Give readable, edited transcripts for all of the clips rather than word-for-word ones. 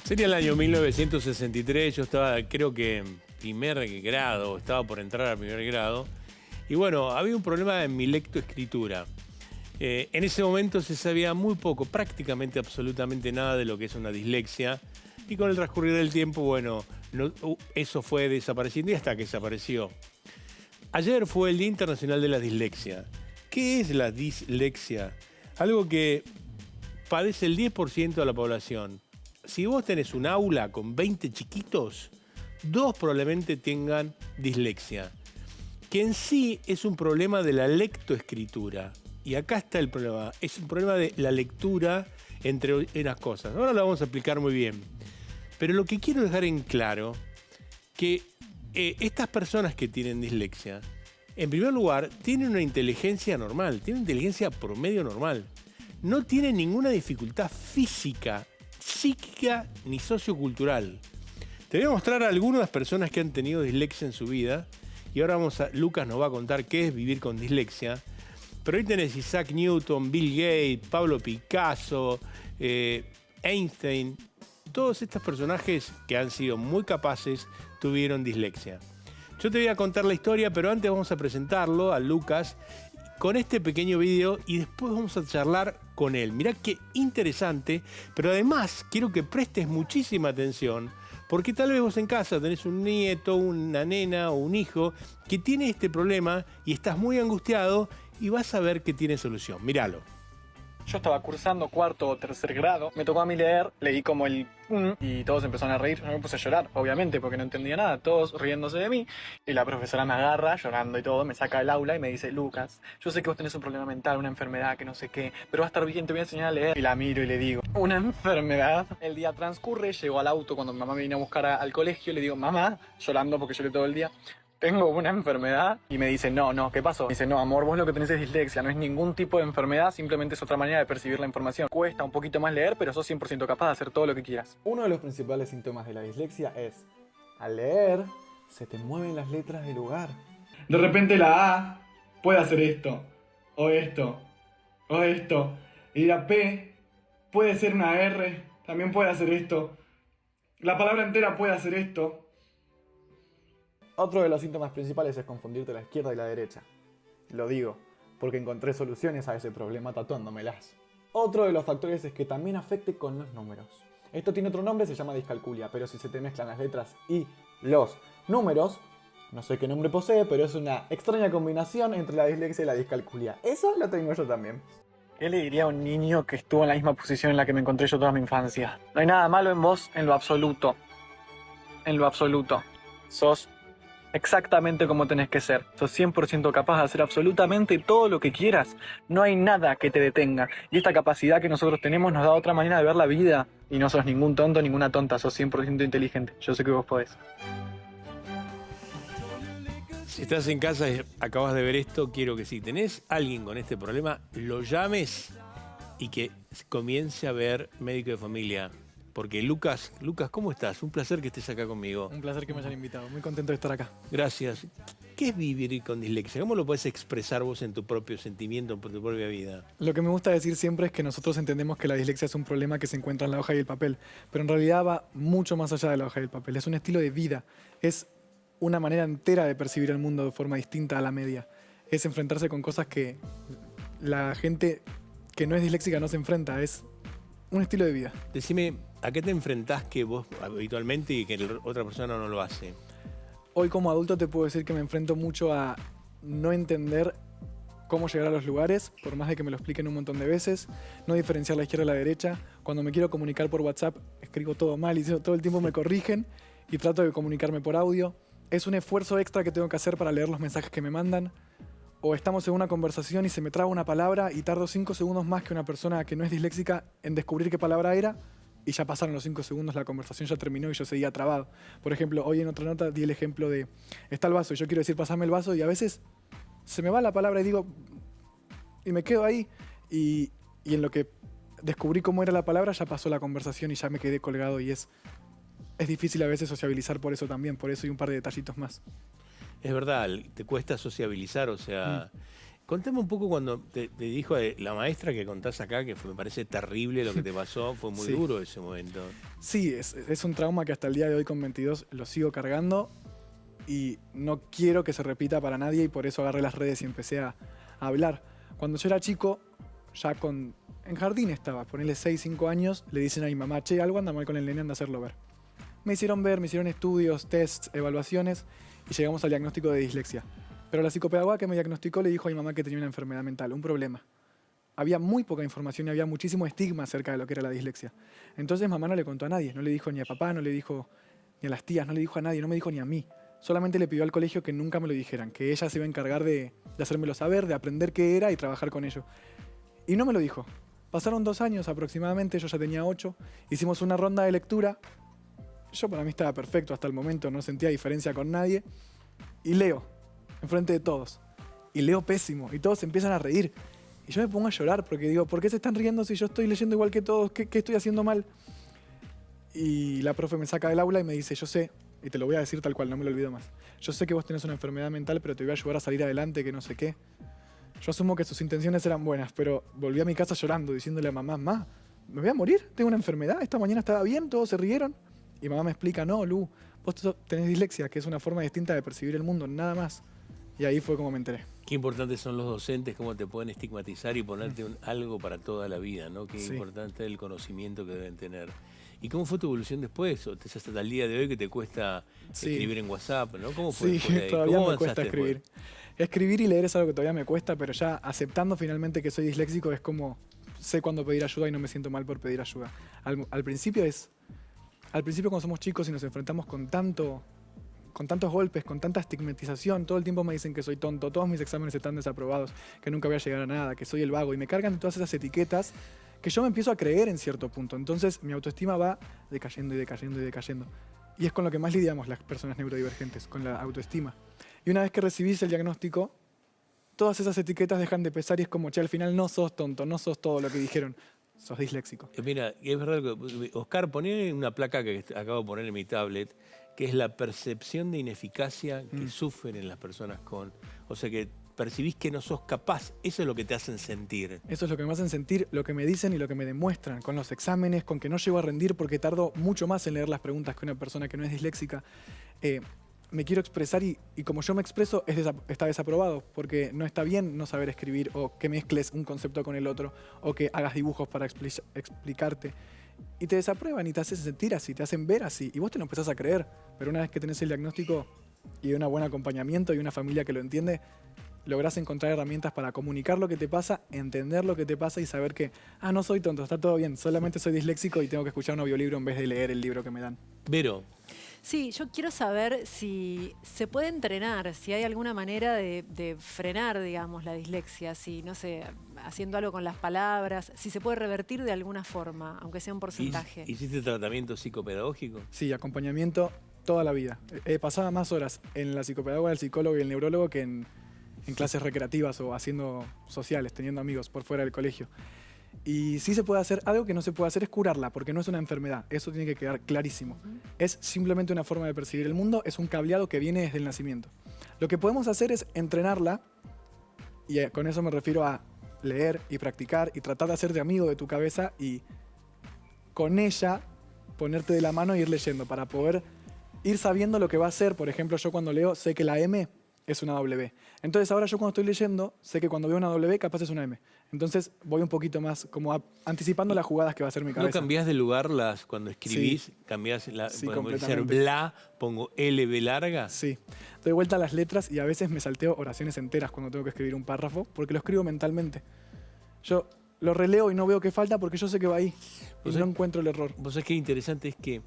Sería el año 1963, yo estaba creo que en primer grado, estaba por entrar al primer grado. Y bueno, había un problema en mi lectoescritura. En ese momento se sabía muy poco, prácticamente absolutamente nada de lo que es una dislexia. Y con el transcurrir del tiempo, bueno, eso fue desapareciendo y hasta que desapareció. Ayer fue el Día Internacional de la Dislexia. ¿Qué es la dislexia? Algo que padece el 10% de la población. Si vos tenés un aula con 20 chiquitos, 2 probablemente tengan dislexia, que en sí es un problema de la lectoescritura. Y acá está el problema, es un problema de la lectura entre unas cosas. Ahora lo vamos a explicar muy bien. Pero lo que quiero dejar en claro, que estas personas que tienen dislexia, en primer lugar, tienen una inteligencia normal, tienen inteligencia promedio normal. No tienen ninguna dificultad física, psíquica ni sociocultural. Te voy a mostrar a algunas personas que han tenido dislexia en su vida. Y ahora Lucas nos va a contar qué es vivir con dislexia. Pero ahí tenés Isaac Newton, Bill Gates, Pablo Picasso, Einstein. Todos estos personajes que han sido muy capaces tuvieron dislexia. Yo te voy a contar la historia, pero antes vamos a presentarlo a Lucas con este pequeño video y después vamos a charlar con él. Mirá qué interesante, pero además quiero que prestes muchísima atención porque tal vez vos en casa tenés un nieto, una nena o un hijo que tiene este problema y estás muy angustiado y vas a ver que tiene solución. Míralo. Yo estaba cursando cuarto o tercer grado, me tocó a mí leer, leí como el y todos empezaron a reír, yo me puse a llorar, obviamente, porque no entendía nada, todos riéndose de mí, y la profesora me agarra, llorando y todo, me saca del aula y me dice, Lucas, yo sé que vos tenés un problema mental, una enfermedad, que no sé qué, pero va a estar bien, te voy a enseñar a leer. Y la miro y le digo, ¿una enfermedad? El día transcurre, llego al auto cuando mi mamá me vino a buscar al colegio, le digo, mamá, llorando porque lloré todo el día, tengo una enfermedad. Y me dice, no, ¿qué pasó? Me dice, no, amor, vos lo que tenés es dislexia, no es ningún tipo de enfermedad, simplemente es otra manera de percibir la información. Cuesta un poquito más leer, pero sos 100% capaz de hacer todo lo que quieras. Uno de los principales síntomas de la dislexia es, al leer, se te mueven las letras del lugar. De repente la A puede hacer esto, o esto, o esto. Y la P puede ser una R, también puede hacer esto. La palabra entera puede hacer esto. Otro de los síntomas principales es confundirte la izquierda y la derecha. Lo digo, porque encontré soluciones a ese problema tatuándomelas. Otro de los factores es que también afecte con los números. Esto tiene otro nombre, se llama discalculia, pero si se te mezclan las letras y los números, no sé qué nombre posee, pero es una extraña combinación entre la dislexia y la discalculia. Eso lo tengo yo también. ¿Qué le diría a un niño que estuvo en la misma posición en la que me encontré yo toda mi infancia? No hay nada malo en vos en lo absoluto. En lo absoluto. Sos exactamente como tenés que ser. Sos 100% capaz de hacer absolutamente todo lo que quieras. No hay nada que te detenga. Y esta capacidad que nosotros tenemos nos da otra manera de ver la vida. Y no sos ningún tonto, ninguna tonta. Sos 100% inteligente. Yo sé que vos podés. Si estás en casa y acabas de ver esto, quiero que si tenés alguien con este problema, lo llames y que comience a ver médico de familia. Porque Lucas, ¿cómo estás? Un placer que estés acá conmigo. Un placer que me hayan invitado. Muy contento de estar acá. Gracias. ¿Qué es vivir con dislexia? ¿Cómo lo puedes expresar vos en tu propio sentimiento, en tu propia vida? Lo que me gusta decir siempre es que nosotros entendemos que la dislexia es un problema que se encuentra en la hoja y el papel, pero en realidad va mucho más allá de la hoja y el papel. Es un estilo de vida. Es una manera entera de percibir el mundo de forma distinta a la media. Es enfrentarse con cosas que la gente que no es disléxica no se enfrenta. Es un estilo de vida. Decime, ¿a qué te enfrentás que vos habitualmente y que otra persona no lo hace? Hoy como adulto te puedo decir que me enfrento mucho a no entender cómo llegar a los lugares, por más de que me lo expliquen un montón de veces, no diferenciar la izquierda y la derecha. Cuando me quiero comunicar por WhatsApp, escribo todo mal y todo el tiempo me corrigen y trato de comunicarme por audio. Es un esfuerzo extra que tengo que hacer para leer los mensajes que me mandan. O estamos en una conversación y se me traba una palabra y tardo 5 segundos más que una persona que no es disléxica en descubrir qué palabra era y ya pasaron los 5 segundos, la conversación ya terminó y yo seguía trabado. Por ejemplo, hoy en otra nota di el ejemplo de está el vaso y yo quiero decir pasame el vaso y a veces se me va la palabra y digo y me quedo ahí y en lo que descubrí cómo era la palabra ya pasó la conversación y ya me quedé colgado y es difícil a veces sociabilizar por eso también, por eso y un par de detallitos más. Es verdad, te cuesta sociabilizar, o sea, Contame un poco cuando te dijo la maestra que contás acá, que me parece terrible lo que te pasó, fue muy Sí. duro ese momento. Sí, es un trauma que hasta el día de hoy con 22 lo sigo cargando y no quiero que se repita para nadie y por eso agarré las redes y empecé a hablar. Cuando yo era chico, ya en jardín estaba, ponele 6, 5 años, le dicen a mi mamá, che, algo anda mal con el nene, anda a hacerlo ver. Me hicieron ver, me hicieron estudios, tests, evaluaciones y llegamos al diagnóstico de dislexia. Pero la psicopedagoga que me diagnosticó le dijo a mi mamá que tenía una enfermedad mental, un problema. Había muy poca información y había muchísimo estigma acerca de lo que era la dislexia. Entonces mamá no le contó a nadie, no le dijo ni a papá, no le dijo ni a las tías, no le dijo a nadie, no me dijo ni a mí. Solamente le pidió al colegio que nunca me lo dijeran, que ella se iba a encargar de hacérmelo saber, de aprender qué era y trabajar con ello. Y no me lo dijo. Pasaron 2 años aproximadamente, yo ya tenía 8, hicimos una ronda de lectura. Yo para mí estaba perfecto hasta el momento, no sentía diferencia con nadie. Y leo, enfrente de todos. Y leo pésimo, y todos se empiezan a reír. Y yo me pongo a llorar porque digo, ¿por qué se están riendo si yo estoy leyendo igual que todos? ¿Qué estoy haciendo mal? Y la profe me saca del aula y me dice, yo sé, y te lo voy a decir tal cual, no me lo olvido más. Yo sé que vos tenés una enfermedad mental, pero te voy a ayudar a salir adelante, que no sé qué. Yo asumo que sus intenciones eran buenas, pero volví a mi casa llorando, diciéndole a mamá, ¿me voy a morir? ¿Tengo una enfermedad? Esta mañana estaba bien, todos se rieron. Y mamá me explica, no, Lu, vos tenés dislexia, que es una forma distinta de percibir el mundo, nada más. Y ahí fue como me enteré. Qué importantes son los docentes, cómo te pueden estigmatizar y ponerte algo para toda la vida, ¿no? Qué Sí. importante el conocimiento que deben tener. ¿Y cómo fue tu evolución después? ¿O hasta el día de hoy que te cuesta Sí. escribir en WhatsApp, ¿no? ¿Cómo fue Sí, después de ahí? todavía ¿Cómo me cuesta avanzaste escribir. después? Escribir y leer es algo que todavía me cuesta, pero ya aceptando finalmente que soy disléxico es como sé cuándo pedir ayuda y no me siento mal por pedir ayuda. Al principio cuando somos chicos y nos enfrentamos con tantos golpes, con tanta estigmatización, todo el tiempo me dicen que soy tonto, todos mis exámenes están desaprobados, que nunca voy a llegar a nada, que soy el vago y me cargan de todas esas etiquetas que yo me empiezo a creer en cierto punto. Entonces mi autoestima va decayendo y decayendo y decayendo. Y es con lo que más lidiamos las personas neurodivergentes, con la autoestima. Y una vez que recibís el diagnóstico, todas esas etiquetas dejan de pesar y es como, che, al final no sos tonto, no sos todo lo que dijeron, sos disléxico. Mira, es verdad que Oscar, poné una placa que acabo de poner en mi tablet, que es la percepción de ineficacia que sufren las personas con... O sea, que percibís que no sos capaz, eso es lo que te hacen sentir. Eso es lo que me hacen sentir, lo que me dicen y lo que me demuestran con los exámenes, con que no llego a rendir porque tardo mucho más en leer las preguntas que una persona que no es disléxica. Me quiero expresar y como yo me expreso está desaprobado porque no está bien no saber escribir o que mezcles un concepto con el otro o que hagas dibujos para explicarte. Y te desaprueban y te hacen sentir así, te hacen ver así y vos te lo empezás a creer. Pero una vez que tenés el diagnóstico y un buen acompañamiento y una familia que lo entiende, lográs encontrar herramientas para comunicar lo que te pasa, entender lo que te pasa y saber que, no soy tonto, está todo bien, solamente soy disléxico y tengo que escuchar un audiolibro en vez de leer el libro que me dan. Vero, Sí, yo quiero saber si se puede entrenar, si hay alguna manera de frenar, digamos, la dislexia, si, no sé, haciendo algo con las palabras, si se puede revertir de alguna forma, aunque sea un porcentaje. ¿hiciste tratamiento psicopedagógico? Sí, acompañamiento toda la vida. Pasaba más horas en la psicopedagoga, el psicólogo y el neurólogo que en clases recreativas o haciendo sociales, teniendo amigos por fuera del colegio. Y sí se puede hacer, algo que no se puede hacer es curarla, porque no es una enfermedad, eso tiene que quedar clarísimo. Es simplemente una forma de percibir el mundo, es un cableado que viene desde el nacimiento. Lo que podemos hacer es entrenarla, y con eso me refiero a leer y practicar y tratar de hacerte amigo de tu cabeza y con ella ponerte de la mano e ir leyendo para poder ir sabiendo lo que va a ser. Por ejemplo, yo cuando leo sé que la M es una W. Entonces ahora yo cuando estoy leyendo sé que cuando veo una W capaz es una M. Entonces voy un poquito más como anticipando las jugadas que va a hacer mi ¿No cabeza. cambiás de lugar cuando escribís? Sí. ¿Cambiás Sí, podemos decir completamente. bla, pongo LB larga? Sí, doy vuelta a las letras y a veces me salteo oraciones enteras cuando tengo que escribir un párrafo porque lo escribo mentalmente. Yo lo releo y no veo qué falta porque yo sé que va ahí y ¿Vos no sabés- encuentro el error. Vos sabés qué interesante es que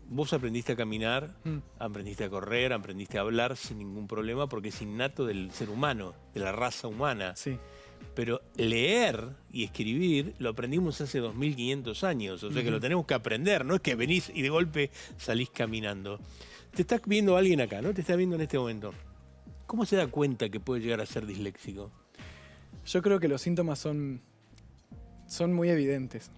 vos aprendiste a caminar, aprendiste a correr, aprendiste a hablar sin ningún problema porque es innato del ser humano, de la raza humana. Sí, Pero leer y escribir lo aprendimos hace 2500 años, o sea que lo tenemos que aprender, no es que venís y de golpe salís caminando. Te está viendo alguien acá, ¿no? Te está viendo en este momento. ¿Cómo se da cuenta que puede llegar a ser disléxico? yo creo que los síntomas son muy evidentes.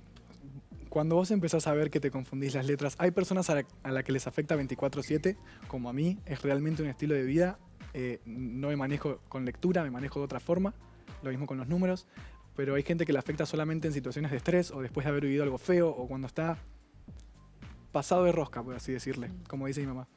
Cuando vos empezás a ver que te confundís las letras, hay personas a la que les afecta 24/7, como a mí, es realmente un estilo de vida no me manejo con lectura, me manejo de otra forma, lo mismo con los números, pero hay gente que le afecta solamente en situaciones de estrés o después de haber vivido algo feo o cuando está pasado de rosca, por así decirle, como dice mi mamá.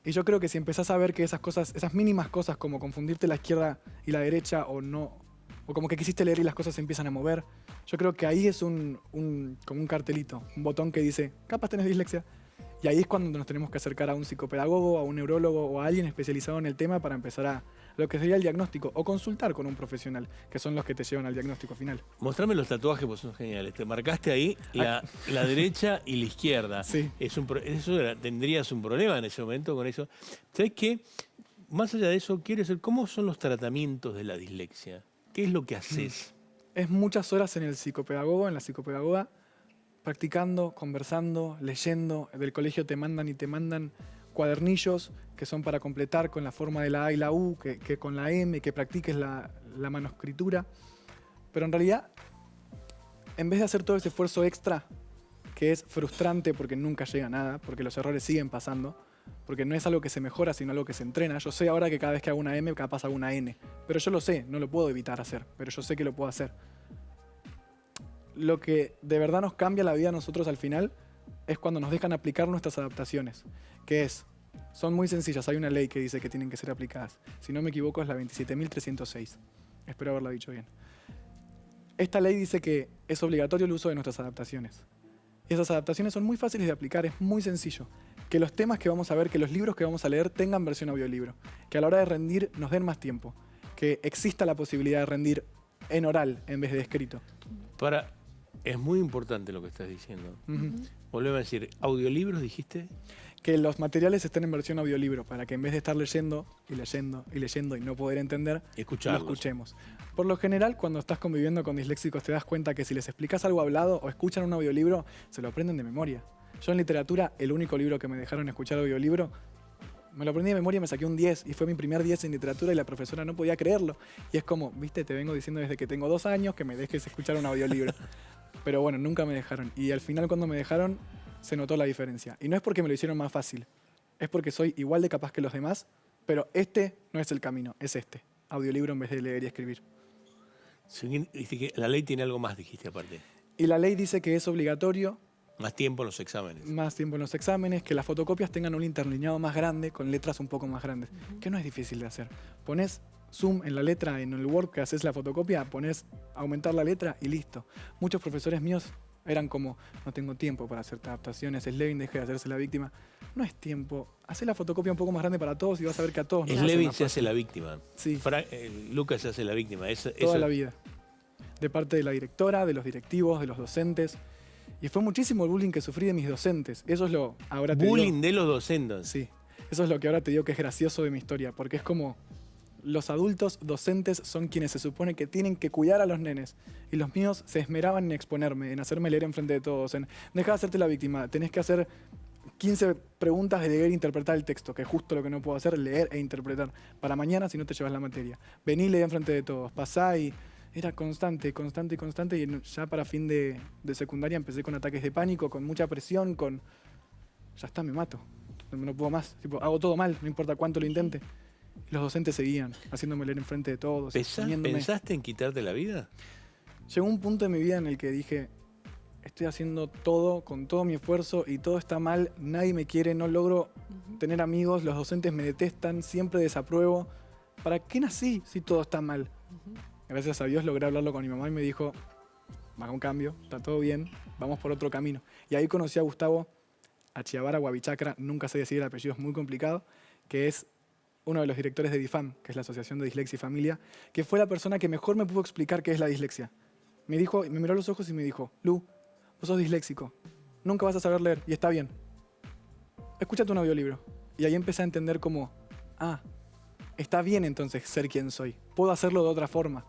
Y yo creo que si empezás a ver que esas cosas, esas mínimas cosas como confundirte la izquierda y la derecha o no, o como que quisiste leer y las cosas se empiezan a mover, yo creo que ahí es como un cartelito, un botón que dice, capaz tenés dislexia. Y ahí es cuando nos tenemos que acercar a un psicopedagogo, a un neurólogo o a alguien especializado en el tema para empezar a lo que sería el diagnóstico o consultar con un profesional, que son los que te llevan al diagnóstico final. Mostrame los tatuajes, pues son geniales. Te marcaste ahí la derecha y la izquierda. Sí. ¿Tendrías un problema en ese momento con eso? ¿Sabes qué? Más allá de eso, quiero saber cómo son los tratamientos de la dislexia. ¿Qué es lo que haces? Es muchas horas en el psicopedagogo, en la psicopedagoga, practicando, conversando, leyendo. Del colegio te mandan cuadernillos que son para completar con la forma de la A y la U, que con la M, que practiques la manuscritura. Pero en realidad, en vez de hacer todo ese esfuerzo extra, que es frustrante porque nunca llega a nada, porque los errores siguen pasando, porque no es algo que se mejora, sino algo que se entrena. Yo sé ahora que cada vez que hago una M, capaz hago una N. Pero yo lo sé, no lo puedo evitar hacer, pero yo sé que lo puedo hacer. Lo que de verdad nos cambia la vida a nosotros al final es cuando nos dejan aplicar nuestras adaptaciones, que son muy sencillas. Hay una ley que dice que tienen que ser aplicadas. Si no me equivoco es la 27.306. Espero haberla dicho bien. Esta ley dice que es obligatorio el uso de nuestras adaptaciones. Y esas adaptaciones son muy fáciles de aplicar, es muy sencillo. Que los temas que vamos a ver, que los libros que vamos a leer tengan versión audiolibro. Que a la hora de rendir nos den más tiempo. Que exista la posibilidad de rendir en oral en vez de escrito. Es muy importante lo que estás diciendo. Volvemos a decir, ¿audiolibros dijiste? Que los materiales estén en versión audiolibro, para que en vez de estar leyendo y leyendo y leyendo y no poder entender, lo escuchemos. Por lo general, cuando estás conviviendo con disléxicos, te das cuenta que si les explicas algo hablado o escuchan un audiolibro, se lo aprenden de memoria. Yo en literatura, el único libro que me dejaron escuchar audiolibro, me lo aprendí de memoria y me saqué un 10, y fue mi primer 10 en literatura y la profesora no podía creerlo. Y es como, viste, te vengo diciendo desde que tengo 2 años que me dejes escuchar un audiolibro. Pero bueno, nunca me dejaron. Y al final cuando me dejaron, se notó la diferencia. Y no es porque me lo hicieron más fácil, es porque soy igual de capaz que los demás, pero este no es el camino, es este. Audiolibro en vez de leer y escribir. Dice que la ley tiene algo más, dijiste aparte. Y la ley dice que es obligatorio. Más tiempo en los exámenes. Más tiempo en los exámenes, que las fotocopias tengan un interlineado más grande, con letras un poco más grandes. Que no es difícil de hacer. Pones zoom en la letra, en el Word que haces la fotocopia, pones aumentar la letra y listo. Muchos profesores míos eran como, no tengo tiempo para hacer adaptaciones, Slevin deje de hacerse la víctima. No es tiempo. Hacé la fotocopia un poco más grande para todos y vas a ver que a todos nos Slevin se hace la víctima. Sí. Lucas se hace la víctima. Toda la vida. De parte de la directora, de los directivos, de los docentes. Y fue muchísimo el bullying que sufrí de mis docentes. Eso es lo ahora te bullying digo, de los docentes. Sí. Eso es lo que ahora te digo que es gracioso de mi historia, porque es como los adultos docentes son quienes se supone que tienen que cuidar a los nenes. Y los míos se esmeraban en exponerme, en hacerme leer enfrente de todos, en dejar de hacerte la víctima, tenés que hacer 15 preguntas de leer e interpretar el texto, que es justo lo que no puedo hacer, leer e interpretar. Para mañana si no te llevas la materia. Vení y leí enfrente de todos, pasá y... Era constante, y ya para fin de secundaria empecé con ataques de pánico, con mucha presión, ya está, me mato, no puedo más, tipo, hago todo mal, no importa cuánto lo intente. Y los docentes seguían, haciéndome leer enfrente de todos. ¿Pensaste en quitarte la vida? Llegó un punto en mi vida en el que dije, estoy haciendo todo, con todo mi esfuerzo, y todo está mal, nadie me quiere, no logro tener amigos, los docentes me detestan, siempre desapruebo. ¿Para qué nací si todo está mal? Gracias a Dios logré hablarlo con mi mamá y me dijo, haga un cambio, está todo bien, vamos por otro camino. Y ahí conocí a Gustavo Achiabara Guavichacra, nunca sé decir el apellido, es muy complicado, que es uno de los directores de DIFAM, que es la Asociación de Dislexia y Familia, que fue la persona que mejor me pudo explicar qué es la dislexia. Me miró a los ojos y me dijo, Lu, vos sos disléxico, nunca vas a saber leer y está bien. Escúchate un audiolibro. Y ahí empecé a entender como, está bien entonces ser quien soy, puedo hacerlo de otra forma.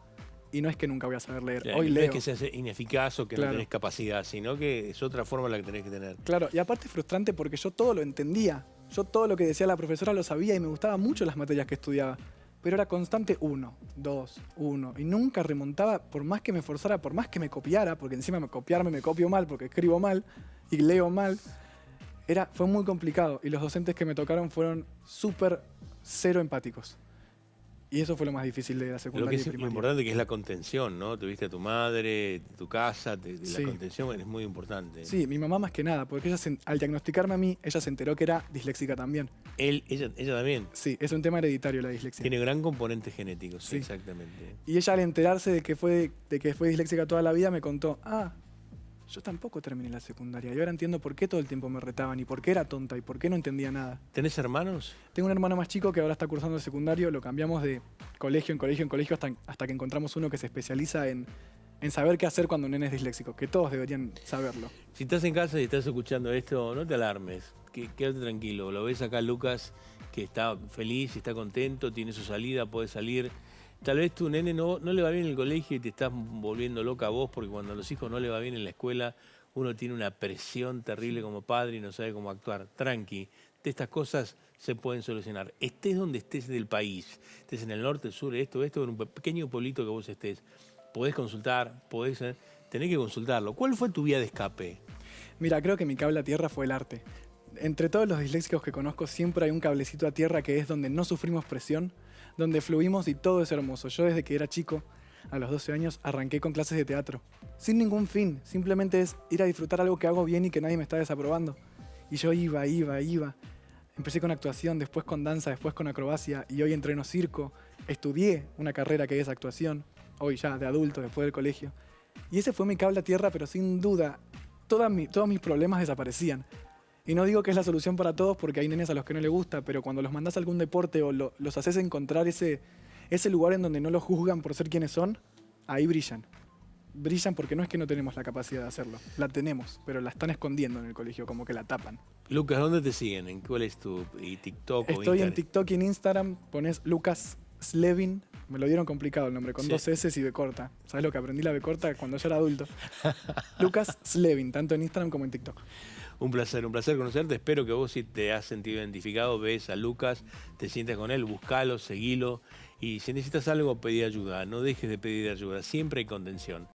Y no es que nunca voy a saber leer, claro, hoy no leo. es que seas ineficaz o que no tenés capacidad, sino que es otra forma la que tenés que tener. Claro, y aparte es frustrante porque yo todo lo entendía. Yo todo lo que decía la profesora lo sabía y me gustaban mucho las materias que estudiaba. Pero era constante 1, 2, 1. Y nunca remontaba, por más que me esforzara, por más que me copiara, porque encima me copio mal, porque escribo mal y leo mal. Fue muy complicado. Y los docentes que me tocaron fueron súper cero empáticos. Y eso fue lo más difícil de la Lo que secundaria y es lo primaria. importante que es la contención, ¿no? Tuviste a tu madre, tu casa, de Sí. la contención es muy importante. Sí, mi mamá más que nada, porque ella al diagnosticarme a mí, ella se enteró que era disléxica también. Ella también Sí, es un tema hereditario la dislexia. tiene gran componente genético, sí, Sí. exactamente. Y ella al enterarse de que fue disléxica toda la vida me contó, yo tampoco terminé la secundaria y ahora entiendo por qué todo el tiempo me retaban y por qué era tonta y por qué no entendía nada. ¿Tenés hermanos? Tengo un hermano más chico que ahora está cursando el secundario, lo cambiamos de colegio en colegio en colegio hasta que encontramos uno que se especializa en saber qué hacer cuando un nene es disléxico, que todos deberían saberlo. Si estás en casa y estás escuchando esto, no te alarmes, quédate tranquilo. Lo ves acá Lucas, que está feliz, está contento, tiene su salida, puede salir. Tal vez tu nene no le va bien en el colegio y te estás volviendo loca a vos, porque cuando a los hijos no le va bien en la escuela, uno tiene una presión terrible como padre y no sabe cómo actuar. Tranqui, estas cosas se pueden solucionar. Estés donde estés del país, estés en el norte, el sur, esto, en un pequeño pueblito que vos estés, podés consultar, tenés que consultarlo. ¿Cuál fue tu vía de escape? Mira, creo que mi cable a tierra fue el arte. Entre todos los disléxicos que conozco siempre hay un cablecito a tierra que es donde no sufrimos presión, donde fluimos y todo es hermoso. Yo desde que era chico, a los 12 años, arranqué con clases de teatro. Sin ningún fin, simplemente es ir a disfrutar algo que hago bien y que nadie me está desaprobando. Y yo iba. Empecé con actuación, después con danza, después con acrobacia y hoy entreno circo. Estudié una carrera que es actuación, hoy ya de adulto, después del colegio. Y ese fue mi cable a tierra, pero sin duda, todos mis problemas desaparecían. Y no digo que es la solución para todos porque hay nenes a los que no les gusta, pero cuando los mandás a algún deporte o los haces encontrar ese lugar en donde no los juzgan por ser quienes son, ahí brillan. Brillan porque no es que no tenemos la capacidad de hacerlo, la tenemos, pero la están escondiendo en el colegio, como que la tapan. Lucas, ¿dónde te siguen? ¿En cuál es tu TikTok o Estoy en Instagram? TikTok y en Instagram, pones Lucas Slevin, me lo dieron complicado el nombre, con Sí. 2 S y B corta. ¿Sabes lo que aprendí la B corta cuando yo era adulto? Lucas Slevin, tanto en Instagram como en TikTok. Un placer conocerte. Espero que vos, si te has sentido identificado, ves a Lucas, te sientes con él, buscalo, seguilo. Y si necesitas algo, pedí ayuda. No dejes de pedir ayuda. Siempre hay contención.